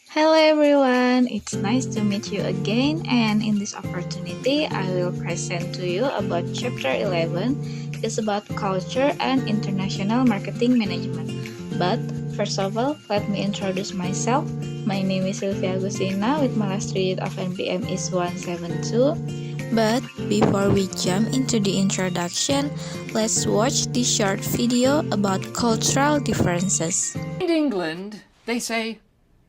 Hello everyone, it's nice to meet you again, and in this opportunity I will present to you about chapter 11. It's about culture and international marketing management. But first of all, let me introduce myself. My name is Sylvia Agustina with my last digit of NPM is 172. But before we jump into the introduction, let's watch this short video about cultural differences. In England, they say,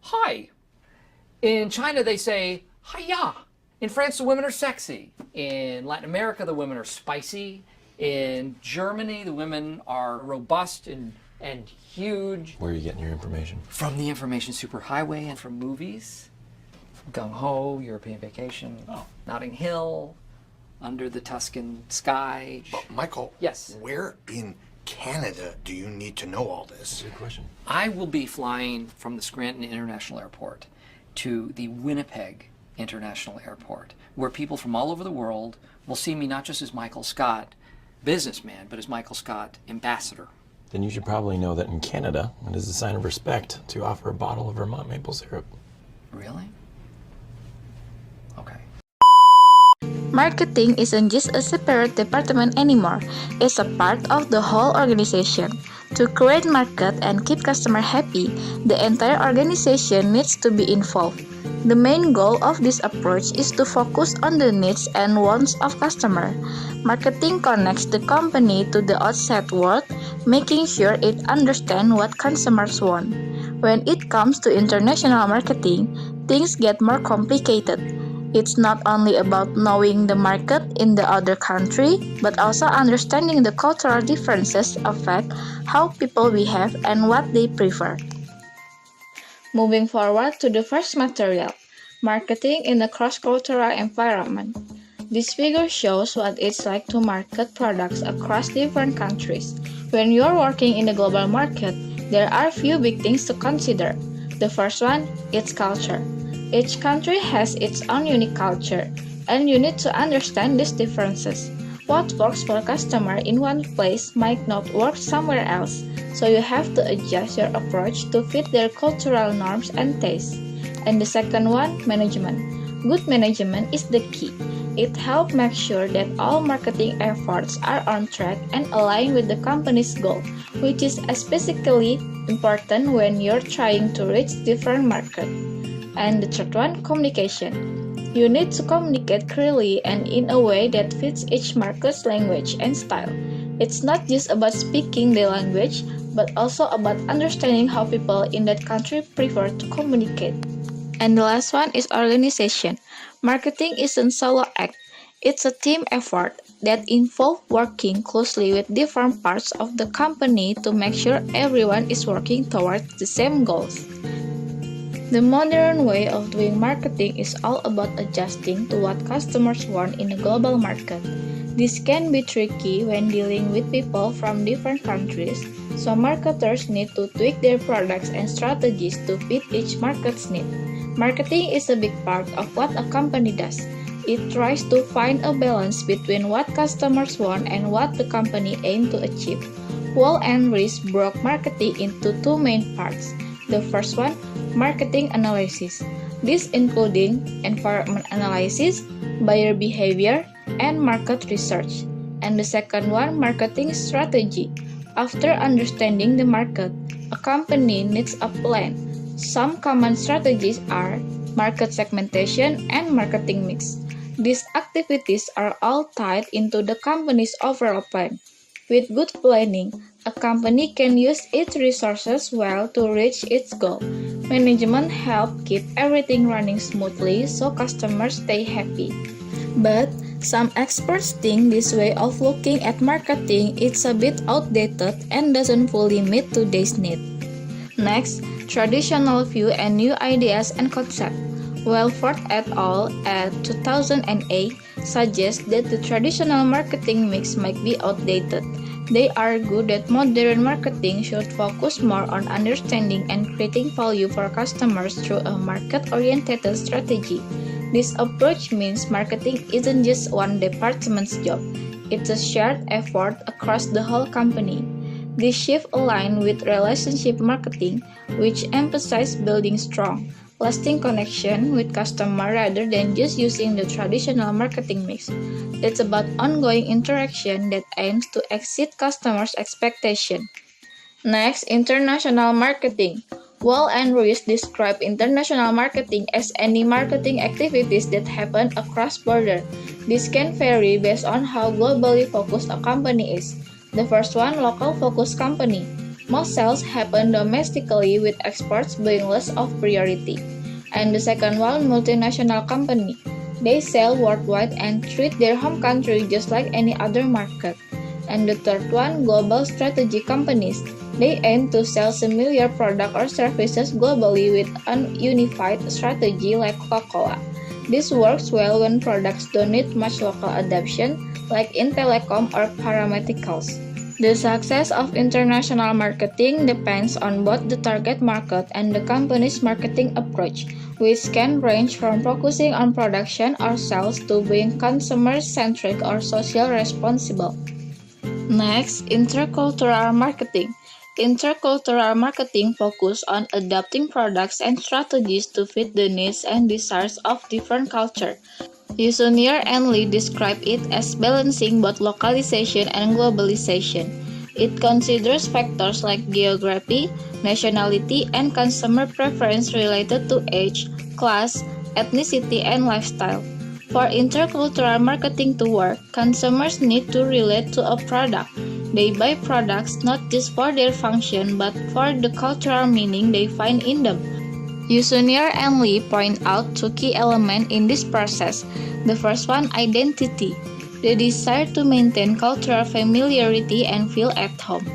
hi. In China, they say, hiya. In France, the women are sexy. In Latin America, the women are spicy. In Germany, the women are robust and huge. Where are you getting your information? From the information superhighway and from movies. Gung Ho, European Vacation, Notting Hill, Under the Tuscan Sky. But Michael, Yes. Where in Canada do you need to know all this? Good question. I will be flying from the Scranton International Airport to the Winnipeg International Airport, where people from all over the world will see me not just as Michael Scott, businessman, but as Michael Scott, ambassador. Then you should probably know that in Canada, it is a sign of respect to offer a bottle of Vermont maple syrup. Really? Okay. Marketing isn't just a separate department anymore, it's a part of the whole organization. To create market and keep customer happy, the entire organization needs to be involved. The main goal of this approach is to focus on the needs and wants of customer. Marketing connects the company to the outside world, making sure it understands what consumers want. When it comes to international marketing, things get more complicated. It's not only about knowing the market in the other country, but also understanding the cultural differences affect how people behave and what they prefer. Moving forward to the first material, marketing in a cross-cultural environment. This figure shows what it's like to market products across different countries. When you're working in the global market, there are few big things to consider. The first one, its culture. Each country has its own unique culture, and you need to understand these differences. What works for a customer in one place might not work somewhere else, so you have to adjust your approach to fit their cultural norms and tastes. And the second one, management. Good management is the key. It helps make sure that all marketing efforts are on track and aligned with the company's goal, which is especially important when you're trying to reach different markets. And the third one, communication. You need to communicate clearly and in a way that fits each market's language and style. It's not just about speaking the language, but also about understanding how people in that country prefer to communicate. And the last one is organization. Marketing isn't solo act. It's a team effort that involves working closely with different parts of the company to make sure everyone is working towards the same goals. The modern way of doing marketing is all about adjusting to what customers want in a global market. This can be tricky when dealing with people from different countries, so marketers need to tweak their products and strategies to fit each market's need. Marketing is a big part of what a company does. It tries to find a balance between what customers want and what the company aims to achieve. Wall and Rees broke marketing into two main parts. The first one, marketing analysis. This including environment analysis, buyer behavior, and market research. And the second one, marketing strategy. After understanding the market, a company needs a plan. Some common strategies are market segmentation and marketing mix. These activities are all tied into the company's overall plan. With good planning, a company can use its resources well to reach its goal. Management helps keep everything running smoothly so customers stay happy. But some experts think this way of looking at marketing is a bit outdated and doesn't fully meet today's need. Next, traditional view and new ideas and concepts. Welford et al. At 2008 suggests that the traditional marketing mix might be outdated. They argue that modern marketing should focus more on understanding and creating value for customers through a market-oriented strategy. This approach means marketing isn't just one department's job. It's a shared effort across the whole company. This shift aligns with relationship marketing, which emphasizes building strong, lasting connection with customer rather than just using the traditional marketing mix. It's about ongoing interaction that aims to exceed customers' expectation. Next, international marketing. Wall and Ruiz describe international marketing as any marketing activities that happen across border. This can vary based on how globally focused a company is. The first one, local focused company. Most sales happen domestically with exports being less of priority. And the second one, multinational company. They sell worldwide and treat their home country just like any other market. And the third one, global strategy companies. They aim to sell similar products or services globally with a unified strategy like Coca-Cola. This works well when products don't need much local adoption, like in telecom or pharmaceuticals. The success of international marketing depends on both the target market and the company's marketing approach, which can range from focusing on production or sales to being consumer-centric or social responsible. Next, intercultural marketing. Intercultural marketing focuses on adapting products and strategies to fit the needs and desires of different cultures. Usonier and Lee describe it as balancing both localization and globalization. It considers factors like geography, nationality, and consumer preference related to age, class, ethnicity, and lifestyle. For intercultural marketing to work, consumers need to relate to a product. They buy products not just for their function but for the cultural meaning they find in them. Usonier and Lee point out two key elements in this process. The first one, identity. The desire to maintain cultural familiarity and feel at home.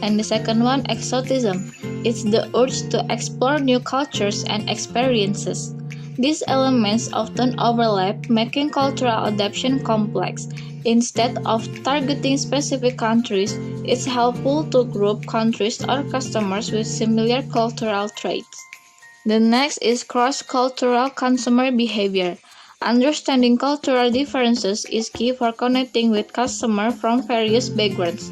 And the second one, exotism. It's the urge to explore new cultures and experiences. These elements often overlap, making cultural adaptation complex. Instead of targeting specific countries, it's helpful to group countries or customers with similar cultural traits. The next is cross-cultural consumer behavior. Understanding cultural differences is key for connecting with customers from various backgrounds.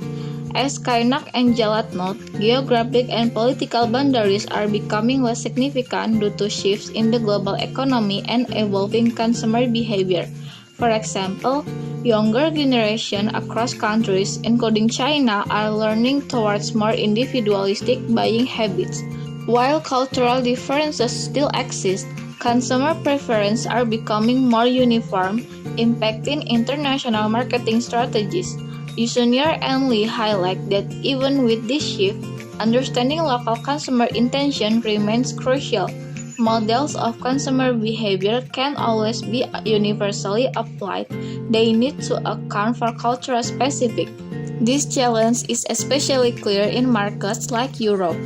As Kainak and Jalat note, geographic and political boundaries are becoming less significant due to shifts in the global economy and evolving consumer behavior. For example, younger generations across countries, including China, are learning towards more individualistic buying habits. While cultural differences still exist, consumer preferences are becoming more uniform, impacting international marketing strategies. Usonier and Lee highlight that even with this shift, understanding local consumer intention remains crucial. Models of consumer behavior can't always be universally applied. They need to account for cultural specifics. This challenge is especially clear in markets like Europe.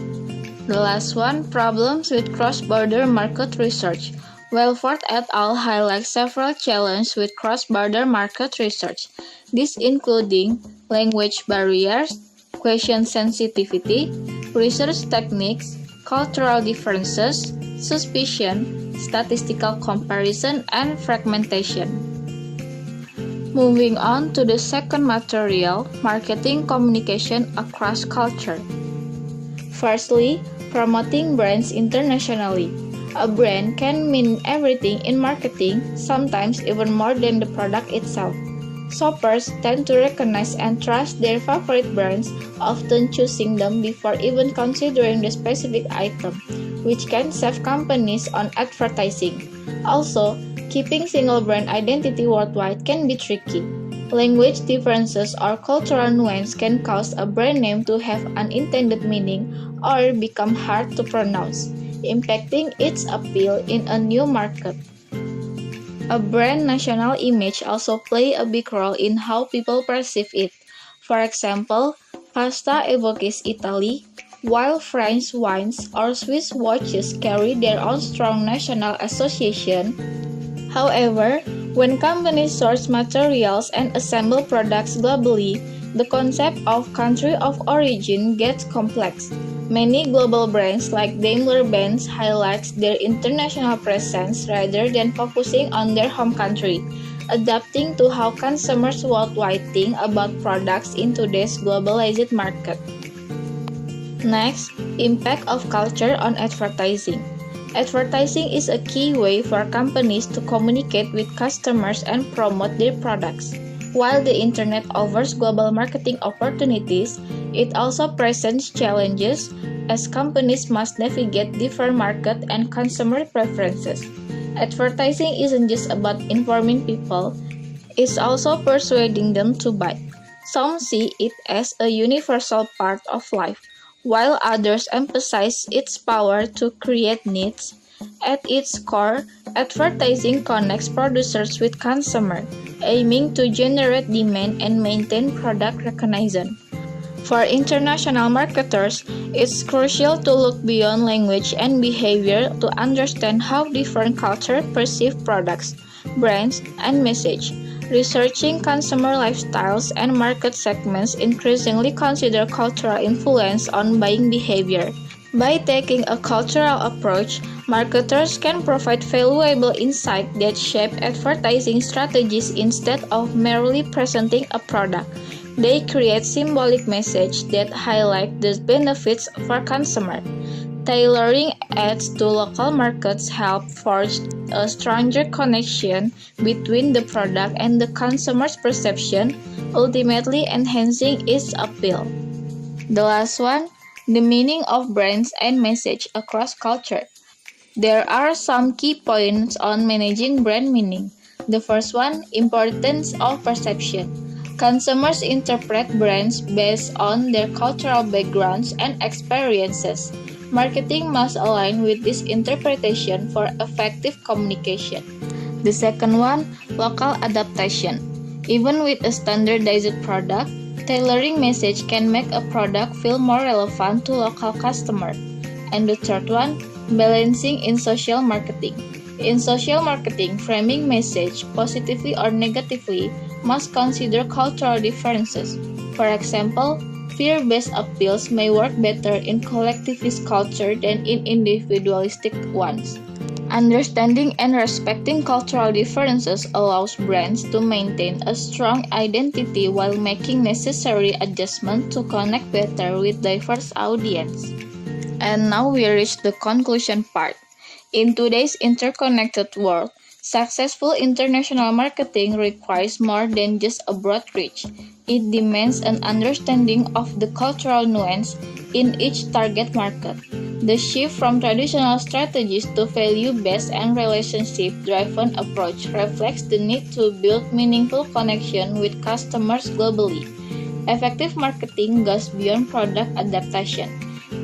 The last one, problems with cross-border market research. Welford et al. Highlights several challenges with cross-border market research. These including language barriers, question sensitivity, research techniques, cultural differences, suspicion, statistical comparison, and fragmentation. Moving on to the second material, marketing communication across culture. Firstly, promoting brands internationally. A brand can mean everything in marketing, sometimes even more than the product itself. Shoppers tend to recognize and trust their favorite brands, often choosing them before even considering the specific item, which can save companies on advertising. Also, keeping single brand identity worldwide can be tricky. Language differences or cultural nuance can cause a brand name to have unintended meaning or become hard to pronounce, impacting its appeal in a new market. A brand national image also plays a big role in how people perceive it. For example, pasta evokes Italy, while French wines or Swiss watches carry their own strong national association. However, when companies source materials and assemble products globally, the concept of country of origin gets complex. Many global brands like Daimler-Benz highlight their international presence rather than focusing on their home country, adapting to how consumers worldwide think about products in today's globalized market. Next, impact of culture on advertising. Advertising is a key way for companies to communicate with customers and promote their products. While the internet offers global marketing opportunities, it also presents challenges as companies must navigate different market and consumer preferences. Advertising isn't just about informing people, it's also persuading them to buy. Some see it as a universal part of life, while others emphasize its power to create needs. At its core, advertising connects producers with consumers, aiming to generate demand and maintain product recognition. For international marketers, it's crucial to look beyond language and behavior to understand how different cultures perceive products, brands, and message. Researching consumer lifestyles and market segments increasingly consider cultural influence on buying behavior. By taking a cultural approach, marketers can provide valuable insight that shape advertising strategies instead of merely presenting a product. They create symbolic messages that highlight the benefits for consumers. Tailoring ads to local markets help forge a stronger connection between the product and the consumer's perception, ultimately enhancing its appeal. The last one, the meaning of brands and message across culture. There are some key points on managing brand meaning. The first one, importance of perception. Consumers interpret brands based on their cultural backgrounds and experiences. Marketing must align with this interpretation for effective communication. The second one, local adaptation. Even with a standardized product, tailoring message can make a product feel more relevant to local customers. And the third one, balancing in social marketing. In social marketing, framing message positively or negatively must consider cultural differences. For example, fear-based appeals may work better in collectivist culture than in individualistic ones. Understanding and respecting cultural differences allows brands to maintain a strong identity while making necessary adjustments to connect better with diverse audience. And now we reach the conclusion part. In today's interconnected world, successful international marketing requires more than just a broad reach. It demands an understanding of the cultural nuance in each target market. The shift from traditional strategies to value-based and relationship-driven approach reflects the need to build meaningful connection with customers globally. Effective marketing goes beyond product adaptation.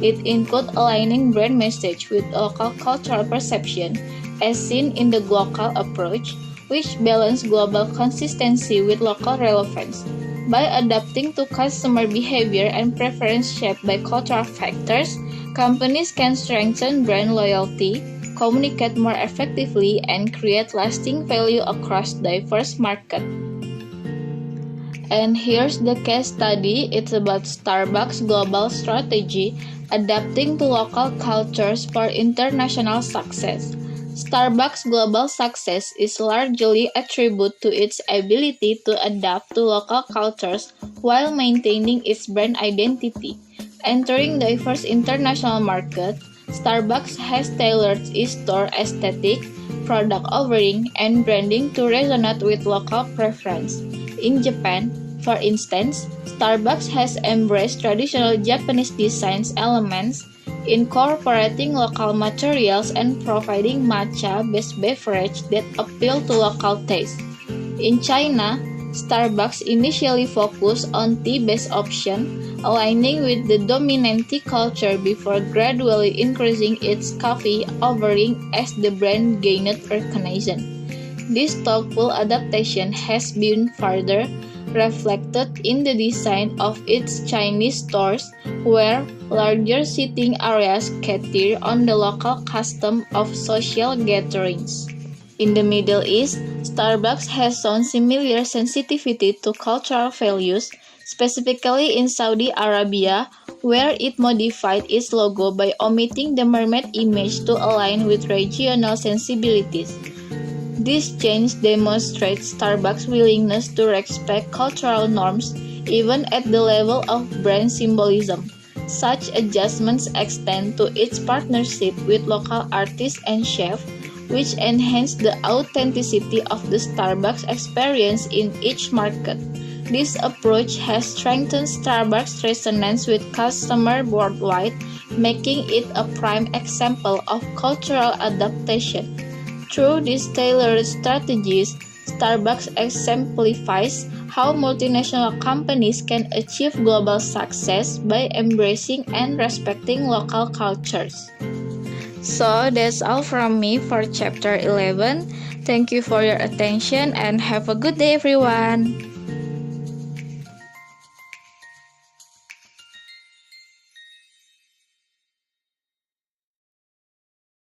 It includes aligning brand message with local cultural perception, as seen in the global approach, which balances global consistency with local relevance. By adapting to customer behavior and preference shaped by cultural factors, companies can strengthen brand loyalty, communicate more effectively, and create lasting value across diverse markets. And here's the case study. It's about Starbucks' global strategy adapting to local cultures for international success. Starbucks' global success is largely attributed to its ability to adapt to local cultures while maintaining its brand identity. Entering diverse international markets, Starbucks has tailored its store aesthetic, product offering, and branding to resonate with local preference. In Japan, for instance, Starbucks has embraced traditional Japanese design elements, incorporating local materials and providing matcha-based beverages that appeal to local tastes. In China, Starbucks initially focused on tea-based options, aligning with the dominant tea culture before gradually increasing its coffee offering as the brand gained recognition. This thoughtful adaptation has been further reflected in the design of its Chinese stores, where larger seating areas cater on the local custom of social gatherings. In the Middle East, Starbucks has shown similar sensitivity to cultural values, specifically in Saudi Arabia, where it modified its logo by omitting the mermaid image to align with regional sensibilities. This change demonstrates Starbucks' willingness to respect cultural norms even at the level of brand symbolism. Such adjustments extend to its partnership with local artists and chefs, which enhance the authenticity of the Starbucks experience in each market. This approach has strengthened Starbucks' resonance with customers worldwide, making it a prime example of cultural adaptation. Through these tailored strategies, Starbucks exemplifies how multinational companies can achieve global success by embracing and respecting local cultures. So that's all from me for chapter 11. Thank you for your attention and have a good day, everyone.